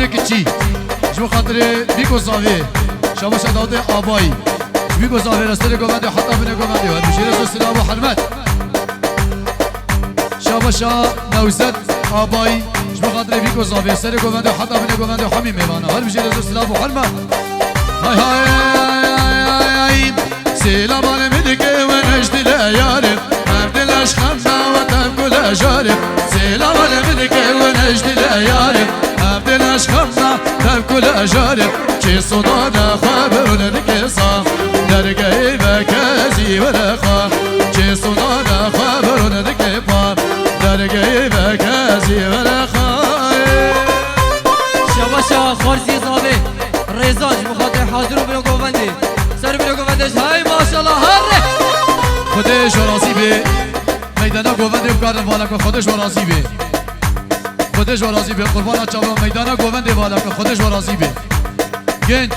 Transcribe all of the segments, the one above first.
داود کچی جو خاطر بیکو زاوی شاباش داود آبایی بیکو زاوی رسول گوند حتی بین گوند و بشیر رسول سلام و حرمت شاباش نوزد آبایی جو خاطر بیکو زاوی سر گوند حتی بین گوند و حمی میوانه هر بشیر رسول سلام و حرمت های های سلام عليك ونجد الأيارب عبد الأشخام وتم كل أجارب سلام عليك ونجد الأيارب عبد الأشخام وتم كل أجارب شي صدانا خبر الكسا درقي بكازي ولا خا شي صدانا خبر الكفا درقي بكازي ولا خا شباشا خارزي زابي رزاج مخاطر حاضر بلو گوندی سر بلو گوندش های ماشاءالله هره خودش و راضی به میدانا گوونده بکارن والا که خودش و راضی به خودش و راضی به قربان چاوان میدانا گوونده والا که خودش و راضی به گنج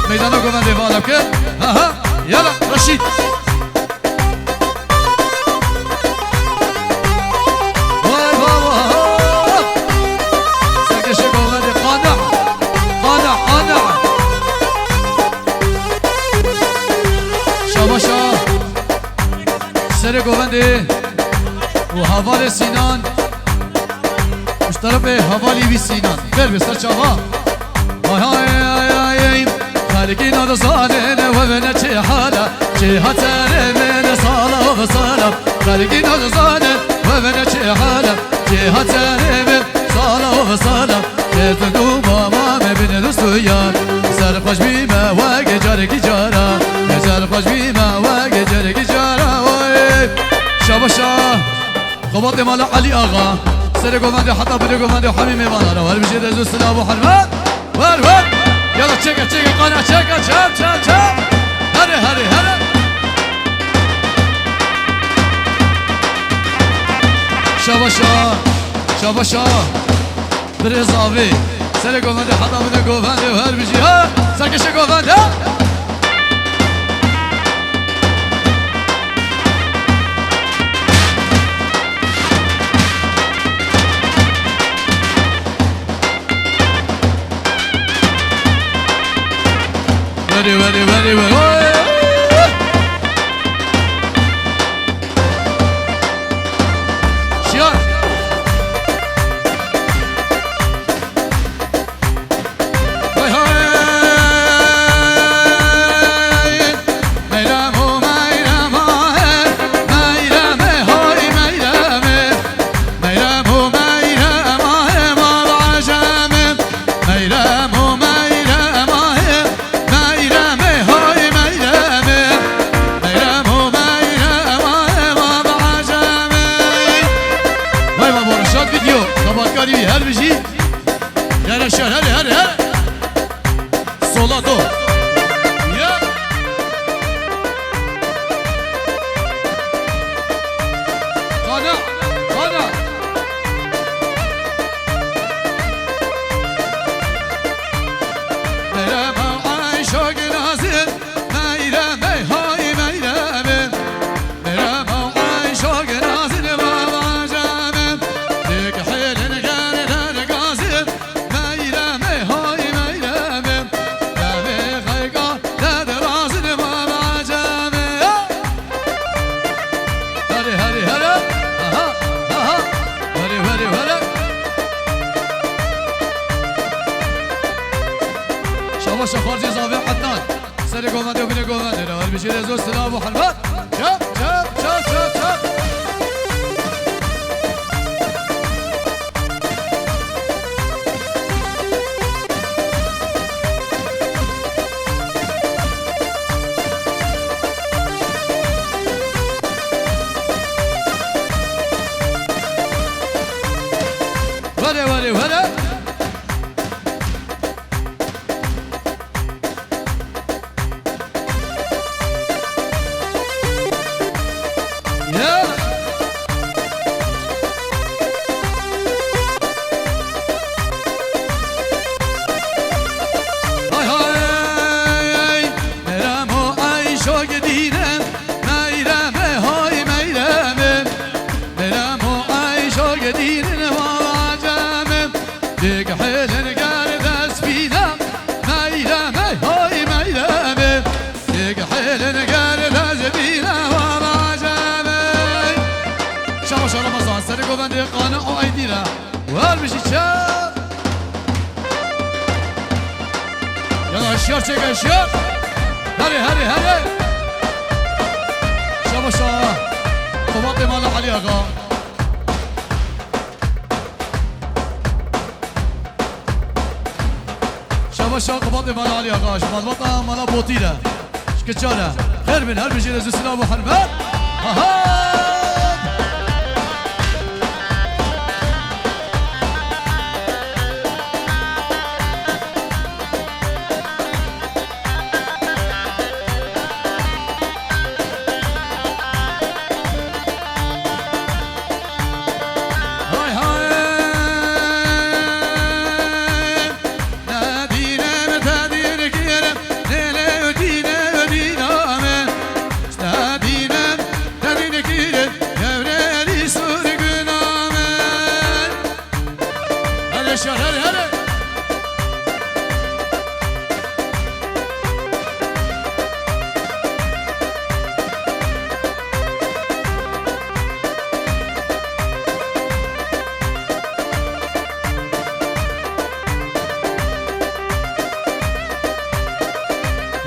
میدانا گوونده والا که ها یلا رشید سر گوونده و حوال سینان اش طرف حوالی بی سینان بر بسر چاوا های های های های خالقی نادزانه و من چه حالا چه حتره من صالا و صالا خالقی نادزانه و من چه حالا چه حتره من صالا و صالا چه زنو ماما مبین دوستویان سر خوش بیمه و گجارگی جارا سر خوش بیمه و گجارگی جارا شاباشا قباط مالا علی آقا سر گوونده حتی بلی گوونده حمی میوانه ور بشید از دوست ابو حرمت ور یلا چکه قانع چکه چپ هره شاباشا برزاوی سر گوونده حتی بلی گوونده ور بشید ها سرکش گوونده very Sure. هر بجی یعنی شهر هر sola do ya qana merhaba Ayşe Gülazin meyreme hay meyreme merhaba Ayşe Gülazin baba camim dik hilin garidan gazim meyreme hay meyreme deve gayga dadrazin baba camim hari aha hari شاباش خارجي زاوية حداد سري قومندي وبني قومندي لو بيجي لزوج سلام وحلوات شاب ولا Yeah. گوونده قانه آیدی را و هر بشی چپ یالا اشیار چه که اشیار هره هره هره شباشا قباط مالا علی آقا شباشا قباط مالا علی آقا شمالباطا مالا بوطیره شکچاره خیر بین هر بشی رزو سلام و حرمت آها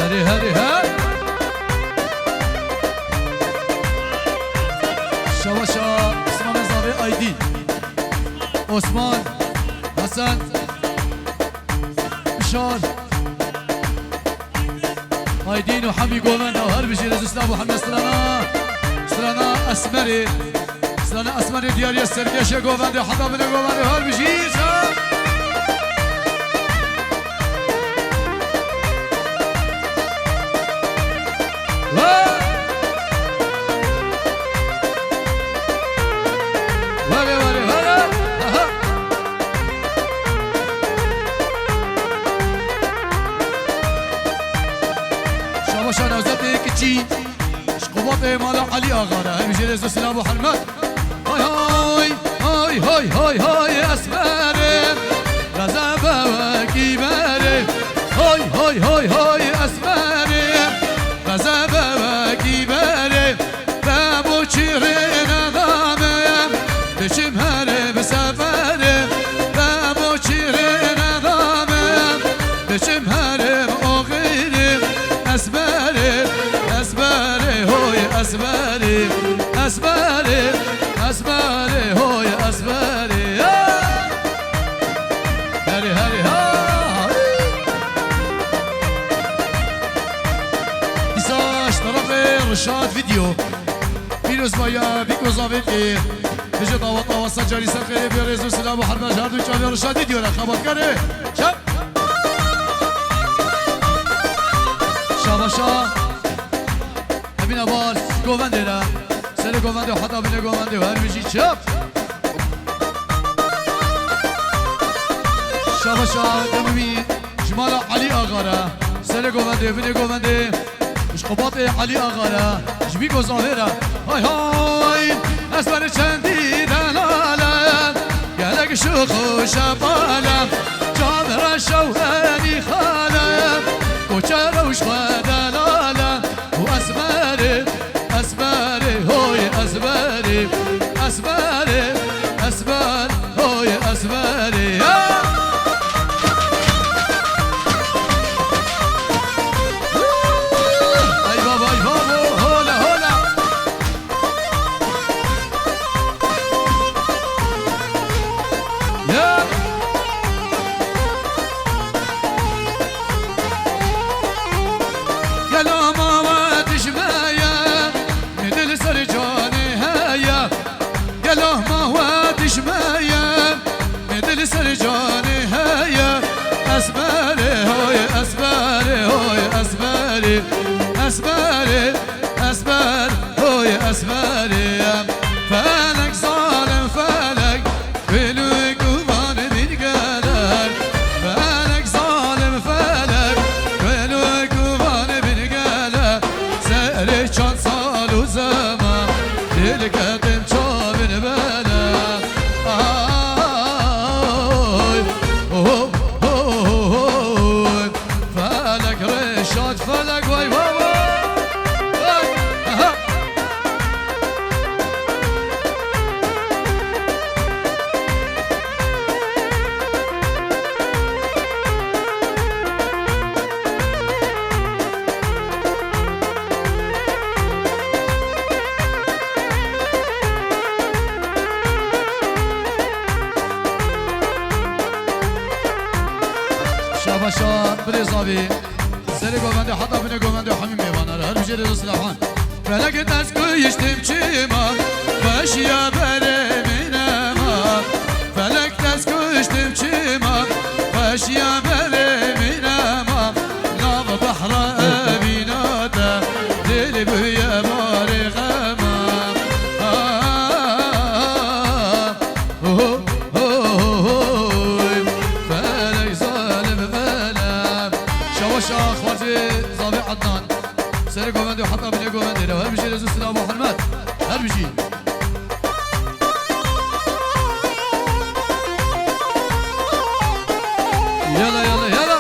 هری هری شواشا عثمان زاوی آیدی عثمان حسن شان آیدین و حمی گومن و هر بشی رزو اسلام و حمی سرانا اسمری دیاری سرگش گومن و حدا بنا گومن و هر بشی شباشا نوزت کچی شقوبات مالا علی آقا را همیشه رزو سلام و حرمت های های های های های های اسمره رزبه و کیبره های های های های اسمره رزبه و کیبره بابو چیره ندامه بچم هره بسفره بابو چیره ندامه بچم هره آخیره اسباره اسباره های اسباره اسباره اسباره های اسباره هری هری ها ایساش طرف رشاد ویدیو پیروز بایا بیگوزاوی که بجه دعوت آواسا جاری سر خیلی بیارزو سلام و حرمه جهردو چاوی رشاد ویدیو را خبات کرده شب شاباشا همین عباس گوونده را سر گوونده و حتی بینه گوونده و هر بشی چپ شاباشا دممی جمال علی آقا را سر گوونده بینه گوونده اشقباط علی آقا را جبی گوزاوه را های های اسبر چندی دلالم گلک شوخ و شبالم جام را شوهنی خالم کوچه روش دلالم و اسبره اسبره های اسبره اسبره اسبر های اسبره ای بابا ای بابا هولا هولا گلا ما تشمايا مدل سر جاني هيا گلا ما تشمايا مدل سر جاني هيا اسباري هوي اسباري هوي اسباري اسباري اسبار هوي اسباري فلك ظالم فلك بلوك ومان بالقدر فلك ظالم فلك بلوك ومان بالقدر سألي كان صال وزمان للقدم شابن بلا فلك رشاد فلك واي بابا بی سر گوونده حتی بینه گوونده همین میوانه هر بجه رضا سلافان فلک دست کشتم چیما باشیا بره مینما فلک دست کشتم چیما باشیا بره مینما نام بحر بیناتا دل بویا ماری غما فلك ظالم فلك شوشا اخواتي ظابي عدنان سر قومندي وحطها بني قومندي لو هربشي لزو السلام ابو حلمات هربشي يلا يلا يلا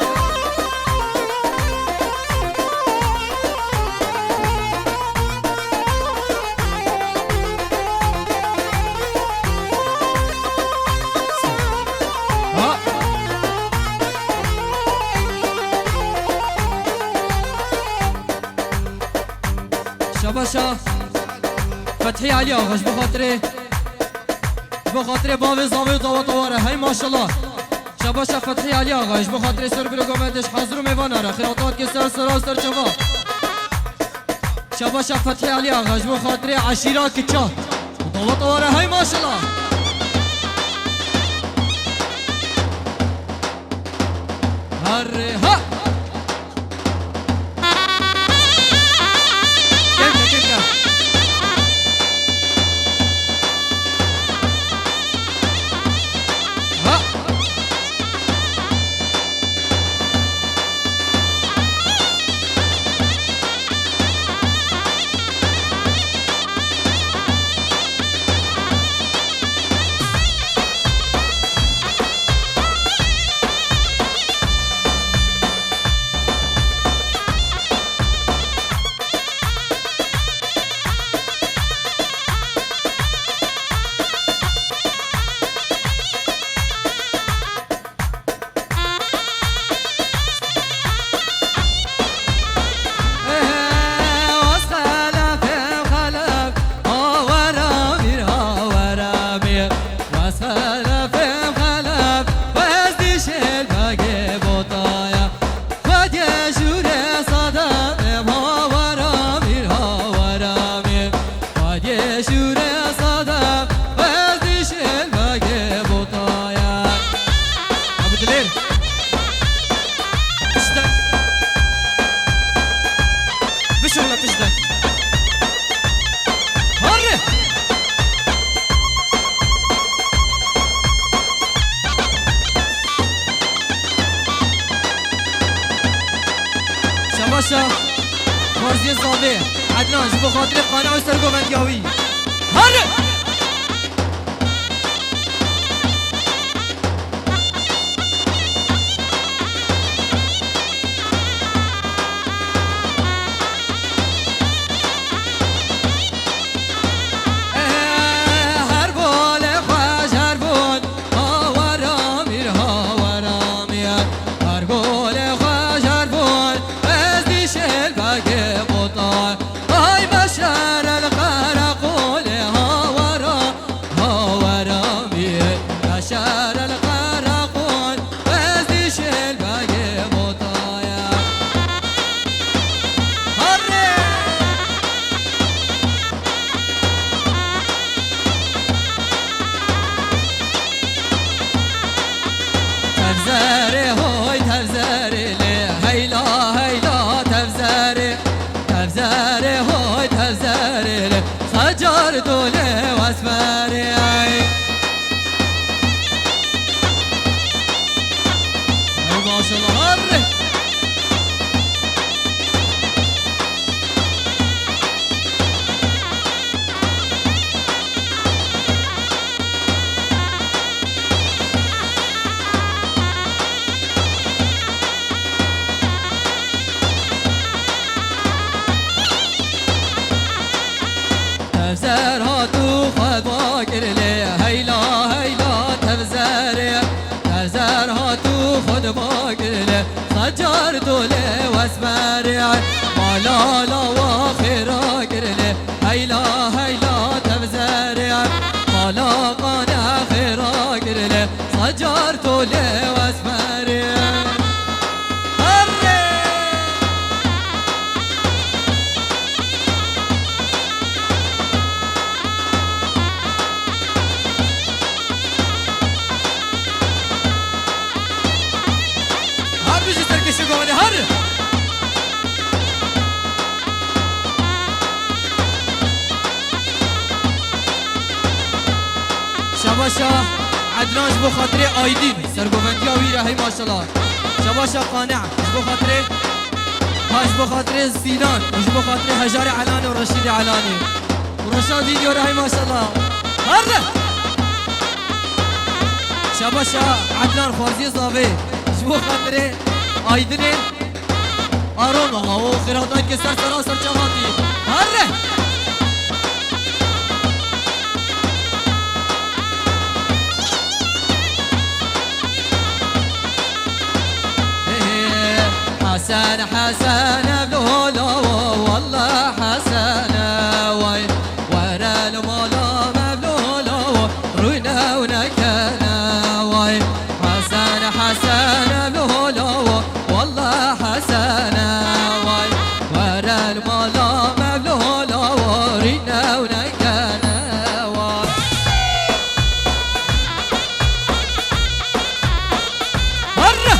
شباشا فتحي علي آغاش بخاطره باوی زاوی و زاوی طواره هی ماشالله شباشا فتحي علي آغاش بخاطره سر بلو گومندش حاضر و میواناره خیراتات که سر سر چوا شباشا فتحي علي آغاش بخاطره عشیرات که چه زاوی طواره هی ماشالله هره ها شباشا مرزي الزاوية عدنان جبو خاطري قناع وسرقو مندياوي هرب سجار دوله واسماري مالا لا واخرا قرله هيلا هيلا تبزاري مالا قانا خيرا قرله سجار دوله واسماري هري شباشا عدنان جبو خاطري آيدين سرقوفنتيا ويرا هاي ما شاء الله شباشا قانع جبو خاطري هاش جبو خاطري سينان وجبو خاطري هجاري علاني ورشيدي علاني ورشاد فيديو هاي ما شاء الله هره شباشا عدنان خارزي صافي جبو خاطري آيديني آرون الله وخيراتات كسر سراسر جواتي هره حسن حسن بلولا والله حسن واي ورا المولا مبلولا روينا ونكنا واي حسن حسن بلولا والله حسن واي ورا المولا مبلولا روينا ونكنا واي مرة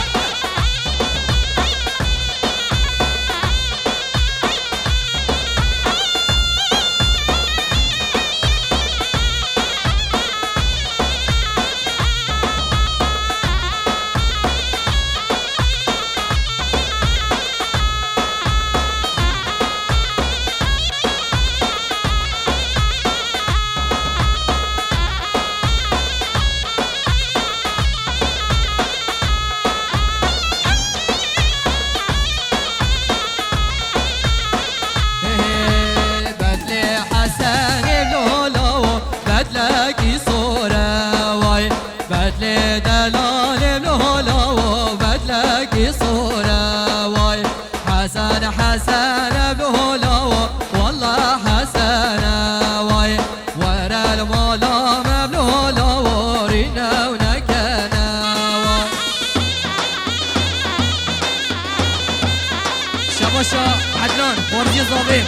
بدلكي صورة واي بدل دلال بلولا وبدلكي صورة واي حسن حسن بلولا والله حسن واي ورا المولا مبلولا ورينا ونكنا واي شباشا عدنان ورجي ظابي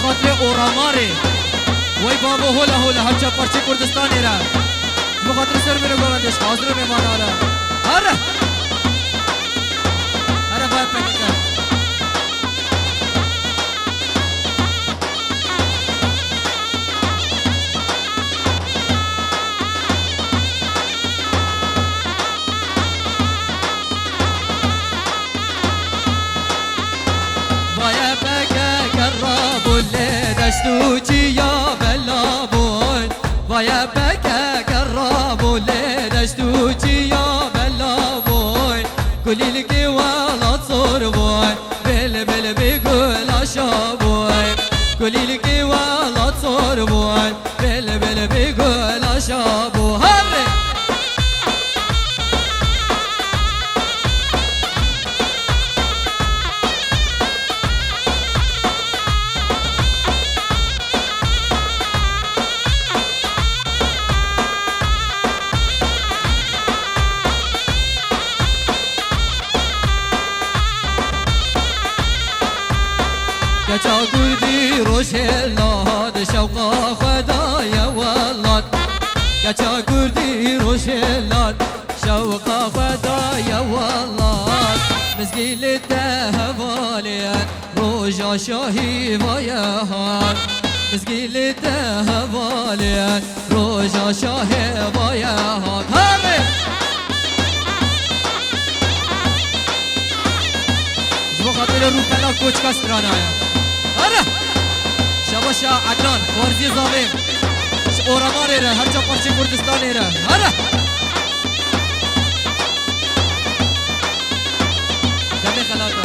خاطر اوراماره وای بابا هولا هولا هرچه پرچه کردستانی را بخاطر سر میرو گوندش حاضر میمان آره هره هره باید پکنکر باید پکنکر را بوله دشتوچی یا بلا بول باید پکنکر را بوله دشتوچی یا بلا بول کلیل که والات صور بول بل بل بگل آشا بول کلیل که والات صور بول بل بل بگل آشا بول كتا قردي روش اللاد شوقا خدايا والله كتا قردي روش اللاد شوقا خدايا والله مسقيل التهفاليان روجا شاهي وياهان مسقيل التهفاليان روجا شاهي وياهان هامي زبو خاطر روكلا كوچ كسترانايا هره شباشا عدنان فارزی زامین اورمان ایره هر جا پرچه کردستان ایره هره دمی خلاتا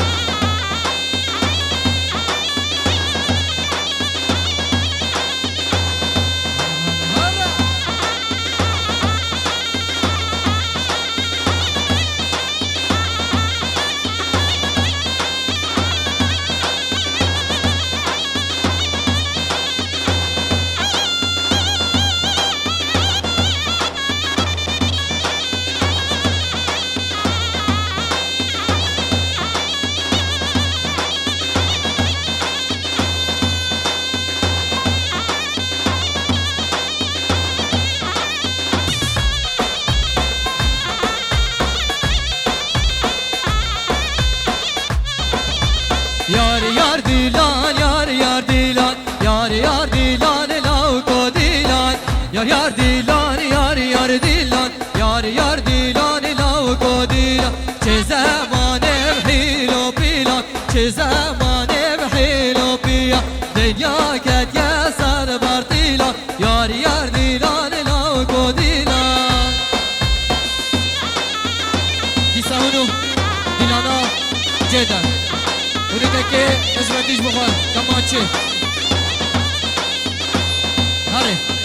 Yar yar dilan yar Yar yar dilan yar yar dilan Yar yar dilan lav kodila Çe zamane bhilo pilan Çe zamane bhilo piya Dünya ket ya sar bartila Yar yar dilan lav kodila Disahunu dilana ceda Önündeki ezbetiş bukhar Kamaçı Hadi